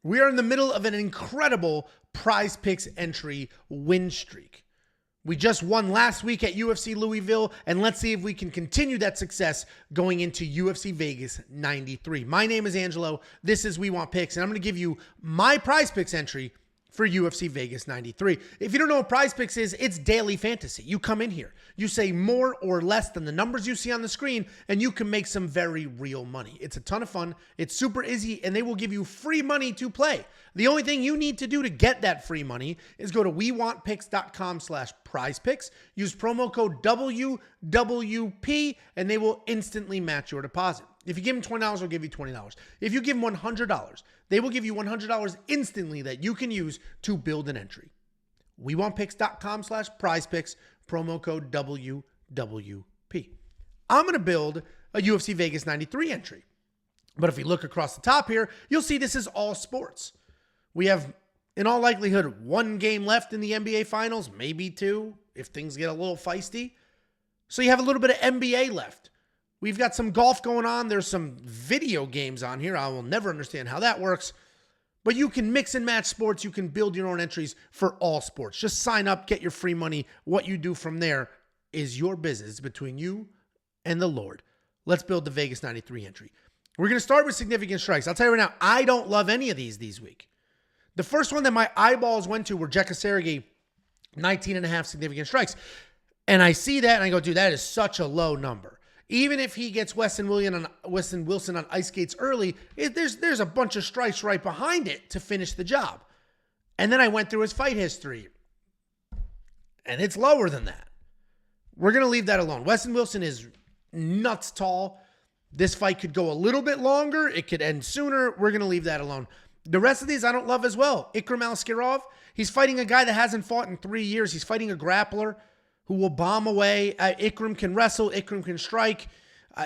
We are in the middle of an incredible PrizePicks entry win streak. We just won last week at UFC Louisville, and let's see if we can continue that success going into UFC Vegas 93. My name is Angelo. This is We Want Picks, and I'm going to give you my PrizePicks entry for UFC Vegas 93. If you don't know what PrizePicks is, it's daily fantasy. You come in here, you say more or less than the numbers you see on the screen, and you can make some very real money. It's a ton of fun. It's super easy, and they will give you free money to play. The only thing you need to do to get that free money is go to wewantpicks.com/prizepicks, use promo code WWP, and they will instantly match your deposit. If you give them $20, they'll give you $20. If you give them $100, they will give you $100 instantly that you can use to build an entry. wewantpicks.com/prizepicks, promo code WWP. I'm going to build a UFC Vegas 93 entry. But if you look across the top here, you'll see this is all sports. We have, in all likelihood, one game left in the NBA Finals, maybe two, if things get a little feisty. So you have a little bit of NBA left. We've got some golf going on. There's some video games on here. I will never understand how that works. But you can mix and match sports. You can build your own entries for all sports. Just sign up, get your free money. What you do from there is your business between you and the Lord. Let's build the Vegas 93 entry. We're going to start with significant strikes. I'll tell you right now, I don't love any of these week. The first one that my eyeballs went to were Jekka Sergey, 19.5 significant strikes. And I see that and I go, dude, that is such a low number. Even if he gets Weston Wilson on ice skates early, there's a bunch of strikes right behind it to finish the job. And then I went through his fight history, and it's lower than that. We're going to leave that alone. Weston Wilson is nuts tall. This fight could go a little bit longer. It could end sooner. We're going to leave that alone. The rest of these I don't love as well. Ikram Aliskerov, he's fighting a guy that hasn't fought in 3 years. He's fighting a grappler who will bomb away. Ikram can wrestle. Ikram can strike.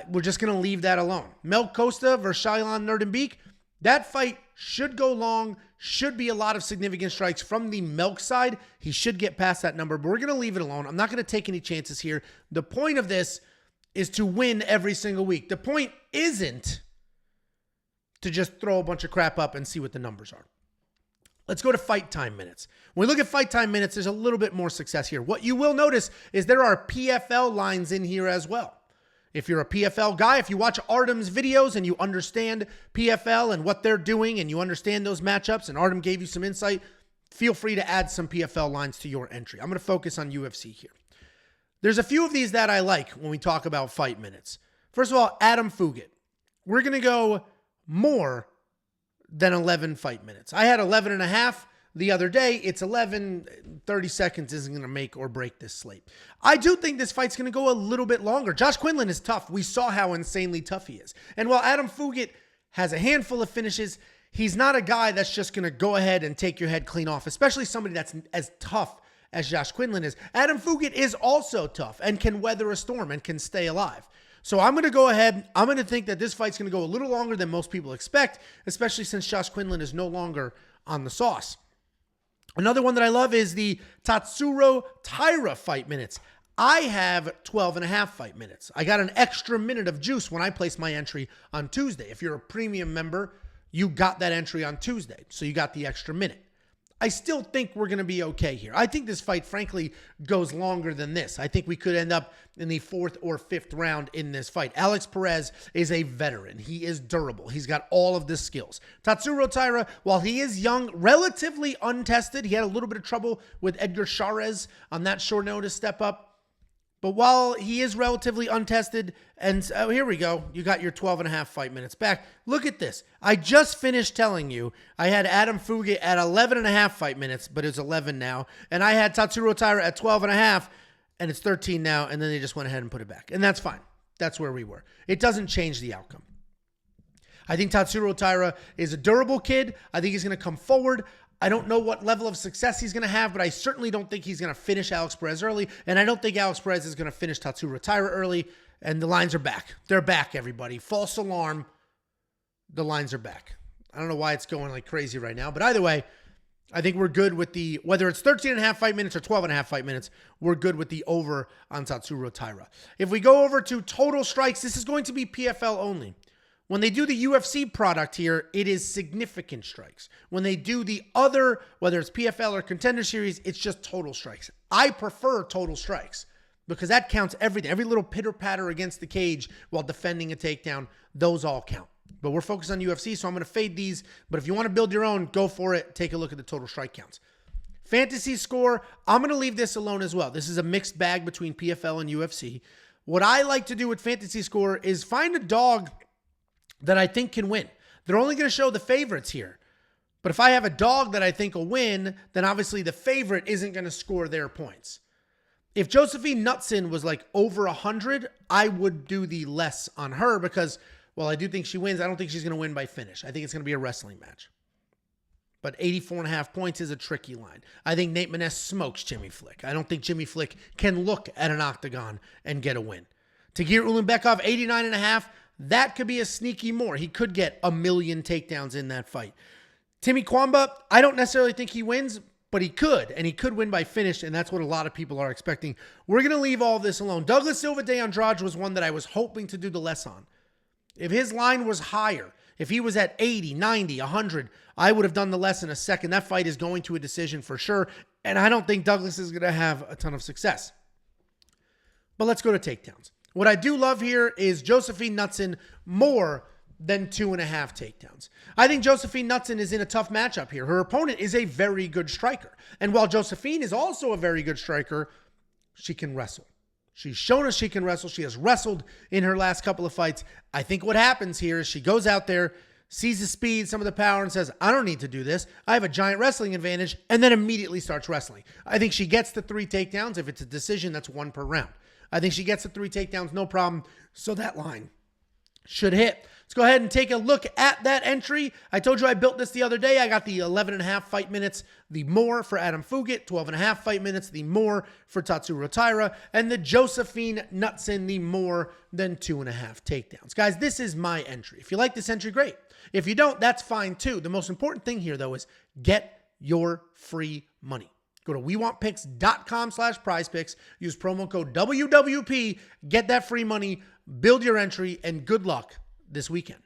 We're just going to leave that alone. Costa versus Shayilan Nuerdanbieke. That fight should go long. Should be a lot of significant strikes from the Melk side. He should get past that number, but we're going to leave it alone. I'm not going to take any chances here. The point of this is to win every single week. The point isn't to just throw a bunch of crap up and see what the numbers are. Let's go to fight time minutes. When we look at fight time minutes, there's a little bit more success here. What you will notice is there are PFL lines in here as well. If you're a PFL guy, if you watch Artem's videos and you understand PFL and what they're doing and you understand those matchups and Artem gave you some insight, feel free to add some PFL lines to your entry. I'm going to focus on UFC here. There's a few of these that I like when we talk about fight minutes. First of all, Adam Fugit. We're going to go more than 11 fight minutes. I had 11 and a half the other day. It's 11. 30 seconds isn't going to make or break this slate. I do think this fight's going to go a little bit longer. Josh Quinlan is tough. We saw how insanely tough he is. And while Adam Fugit has a handful of finishes, he's not a guy that's just going to go ahead and take your head clean off, especially somebody that's as tough as Josh Quinlan is. Adam Fugit is also tough and can weather a storm and can stay alive. So I'm going to go ahead. I'm going to think that this fight's going to go a little longer than most people expect, especially since Josh Quinlan is no longer on the sauce. Another one that I love is the Tatsuro Taira fight minutes. I have 12 and a half fight minutes. I got an extra minute of juice when I placed my entry on Tuesday. If you're a premium member, you got that entry on Tuesday, so you got the extra minute. I still think we're going to be okay here. I think this fight, frankly, goes longer than this. I think we could end up in the 4th or 5th round in this fight. Alex Perez is a veteran. He is durable. He's got all of the skills. Tatsuro Taira, while he is young, relatively untested, he had a little bit of trouble with Edgar Chairez on that short notice step up. But while he is relatively untested, and here we go, you got your 12 and a half fight minutes back. Look at this. I just finished telling you I had Adam Fugit at 11 and a half fight minutes, but it's 11 now. And I had Tatsuro Taira at 12 and a half, and it's 13 now, and then they just went ahead and put it back. And that's fine. That's where we were. It doesn't change the outcome. I think Tatsuro Taira is a durable kid. I think he's going to come forward. I don't know what level of success he's going to have, but I certainly don't think he's going to finish Alex Perez early, and I don't think Alex Perez is going to finish Tatsuro Taira early, and the lines are back. They're back, everybody. False alarm. The lines are back. I don't know why it's going like crazy right now, but either way, I think we're good with the, whether it's 13 and a half fight minutes or 12 and a half fight minutes, we're good with the over on Tatsuro Taira. If we go over to total strikes, this is going to be PFL only. When they do the UFC product here, it is significant strikes. When they do the other, whether it's PFL or Contender Series, it's just total strikes. I prefer total strikes because that counts everything. Every little pitter-patter against the cage while defending a takedown, those all count. But we're focused on UFC, so I'm going to fade these. But if you want to build your own, go for it. Take a look at the total strike counts. Fantasy score, I'm going to leave this alone as well. This is a mixed bag between PFL and UFC. What I like to do with fantasy score is find a dog that I think can win. They're only going to show the favorites here. But if I have a dog that I think will win, then obviously the favorite isn't going to score their points. If Josephine Knutson was like over 100, I would do the less on her because, while I do think she wins, I don't think she's going to win by finish. I think it's going to be a wrestling match. But 84.5 points is a tricky line. I think Nate Maness smokes Jimmy Flick. I don't think Jimmy Flick can look at an octagon and get a win. Tagir Ulanbekov, 89.5. That could be a sneaky more. He could get 1 million takedowns in that fight. Timmy Kwamba, I don't necessarily think he wins, but he could. And he could win by finish, and that's what a lot of people are expecting. We're going to leave all this alone. Douglas Silva de Andrade was one that I was hoping to do the less on. If his line was higher, if he was at 80, 90, 100, I would have done the less in a second. That fight is going to a decision for sure, and I don't think Douglas is going to have a ton of success. But let's go to takedowns. What I do love here is Josephine Knutson more than 2.5 takedowns. I think Josephine Knutson is in a tough matchup here. Her opponent is a very good striker. And while Josephine is also a very good striker, she can wrestle. She's shown us she can wrestle. She has wrestled in her last couple of fights. I think what happens here is she goes out there, sees the speed, some of the power, and says, I don't need to do this. I have a giant wrestling advantage, and then immediately starts wrestling. I think she gets the 3 takedowns. If it's a decision, that's 1 per round. I think she gets the 3 takedowns, no problem. So that line should hit. Let's go ahead and take a look at that entry. I told you I built this the other day. I got the 11.5 fight minutes, the more for Adam Fugit, 12.5 fight minutes, the more for Tatsuro Taira, and the Josephine Knutson, the more than 2.5 takedowns. Guys, this is my entry. If you like this entry, great. If you don't, that's fine too. The most important thing here, though, is get your free money. Go to WeWantPicks.com/PrizePicks. Use promo code WWP. Get that free money. Build your entry, and good luck this weekend.